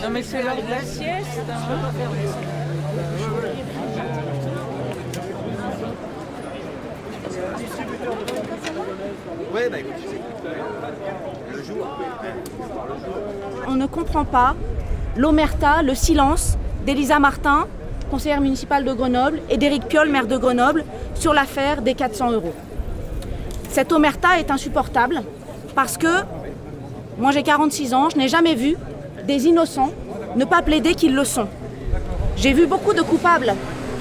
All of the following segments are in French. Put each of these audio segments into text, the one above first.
Non mais c'est l'heure de la sieste. Hein. Oui, bah écoute, le jour. On ne comprend pas l'omerta, le silence d'Elisa Martin, conseillère municipale de Grenoble, et d'Éric Piolle, maire de Grenoble, sur l'affaire des 400 €. Cette omerta est insupportable parce que moi j'ai 46 ans, je n'ai jamais vu des innocents ne pas plaider qu'ils le sont. J'ai vu beaucoup de coupables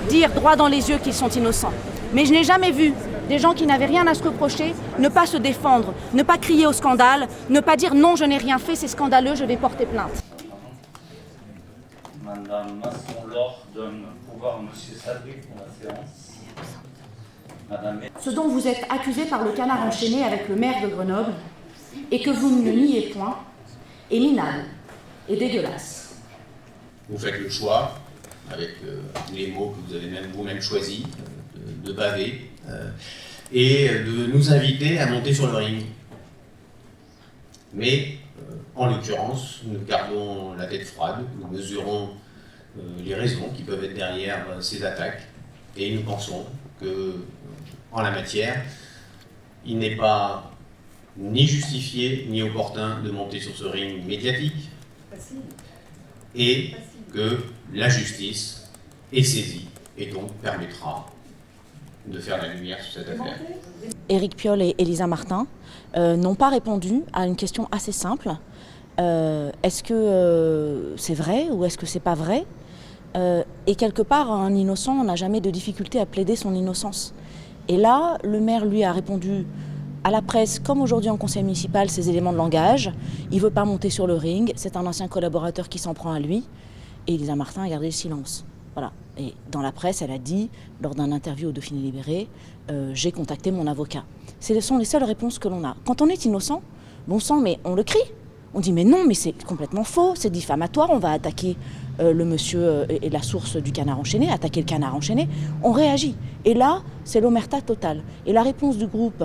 dire droit dans les yeux qu'ils sont innocents, mais je n'ai jamais vu des gens qui n'avaient rien à se reprocher ne pas se défendre, ne pas crier au scandale, ne pas dire non, je n'ai rien fait, c'est scandaleux, je vais porter plainte. Madame Masson-Laure donne pouvoir à Monsieur Sadri pour la séance. Madame... Ce dont vous êtes accusé par le Canard enchaîné avec le maire de Grenoble, et que vous ne niez point, est minable et dégueulasse. Vous faites le choix, avec les mots que vous avez même vous-même choisis, de baver, et de nous inviter à monter sur le ring. Mais, en l'occurrence, nous gardons la tête froide, nous mesurons les raisons qui peuvent être derrière ces attaques, et nous pensons que, en la matière, il n'est pas ni justifié ni opportun de monter sur ce ring médiatique, et que la justice est saisie et donc permettra de faire la lumière sur cette affaire. Éric Piolle et Elisa Martin n'ont pas répondu à une question assez simple. Est-ce que c'est vrai ou est-ce que c'est pas vrai? Et quelque part, un innocent n'a jamais de difficulté à plaider son innocence. Et là, le maire lui a répondu à la presse, comme aujourd'hui en conseil municipal, ces éléments de langage. Il ne veut pas monter sur le ring, c'est un ancien collaborateur qui s'en prend à lui. Et Elisa Martin a gardé le silence. Voilà. Et dans la presse, elle a dit, lors d'un interview au Dauphiné Libéré, j'ai contacté mon avocat. Ce sont les seules réponses que l'on a. Quand on est innocent, bon sang, mais on le crie. On dit mais non, mais c'est complètement faux, c'est diffamatoire, on va attaquer le monsieur et la source du Canard enchaîné, attaquer le Canard enchaîné. On réagit. Et là, c'est l'omerta totale. Et la réponse du groupe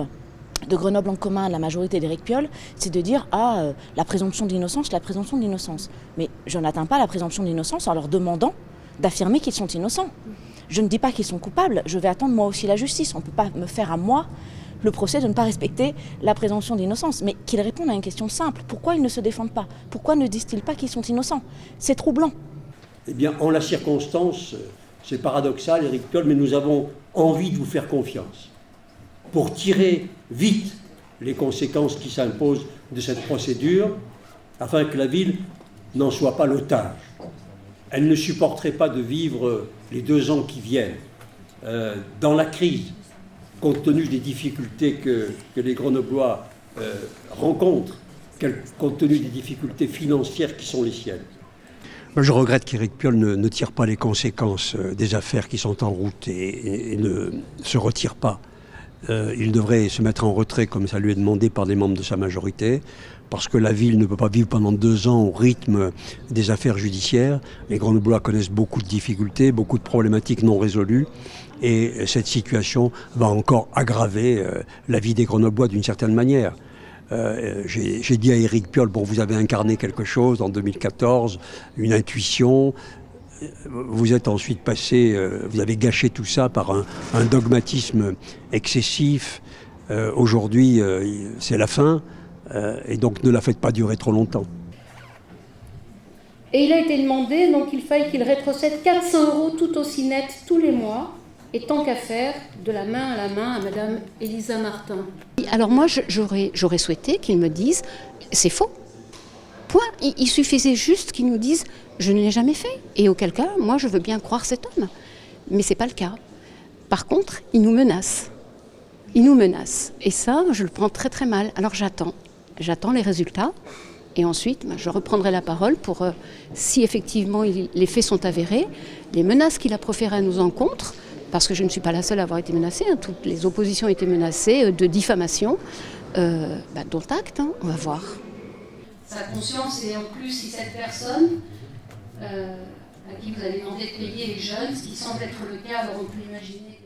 de Grenoble en commun, la majorité d'Éric Piolle, c'est de dire la présomption d'innocence, la présomption d'innocence. Mais je n'atteins pas la présomption d'innocence en leur demandant d'affirmer qu'ils sont innocents. Je ne dis pas qu'ils sont coupables, je vais attendre moi aussi la justice. On ne peut pas me faire à moi le procès de ne pas respecter la présomption d'innocence. Mais qu'ils répondent à une question simple, pourquoi ils ne se défendent pas? Pourquoi ne disent-ils pas qu'ils sont innocents? C'est troublant. Eh bien, en la circonstance, c'est paradoxal, Éric Piolle, mais nous avons envie de vous faire confiance pour tirer vite les conséquences qui s'imposent de cette procédure, afin que la ville n'en soit pas l'otage. Elle ne supporterait pas de vivre les 2 ans qui viennent dans la crise, compte tenu des difficultés que les Grenoblois rencontrent, compte tenu des difficultés financières qui sont les siennes. Je regrette qu'Éric Piolle ne tire pas les conséquences des affaires qui sont en route et ne se retire pas. Il devrait se mettre en retrait comme ça lui est demandé par des membres de sa majorité, parce que la ville ne peut pas vivre pendant 2 ans au rythme des affaires judiciaires. Les Grenoblois connaissent beaucoup de difficultés, beaucoup de problématiques non résolues, et cette situation va encore aggraver la vie des Grenoblois d'une certaine manière. J'ai dit à Éric Piolle, bon, vous avez incarné quelque chose en 2014, une intuition. Vous êtes ensuite passé, vous avez gâché tout ça par un dogmatisme excessif. Aujourd'hui, c'est la fin, et donc ne la faites pas durer trop longtemps. Et il a été demandé, donc il faille qu'il rétrocède 400 € tout aussi net tous les mois, et tant qu'à faire, de la main à la main à Madame Elisa Martin. Alors moi, j'aurais souhaité qu'ils me disent, c'est faux. Point. Il suffisait juste qu'ils nous disent, je ne l'ai jamais fait. Et auquel cas, moi, je veux bien croire cet homme. Mais ce n'est pas le cas. Par contre, il nous menace. Il nous menace. Et ça, je le prends très très mal. Alors j'attends. J'attends les résultats. Et ensuite, je reprendrai la parole pour, si effectivement les faits sont avérés, les menaces qu'il a proférées à nos encontres, parce que je ne suis pas la seule à avoir été menacée, hein, toutes les oppositions ont été menacées de diffamation, dont acte, hein, on va voir. Sa conscience, et en plus, si cette personne à qui vous avez demandé de payer les jeunes, ce qui semble être le cas, alors on peut imaginer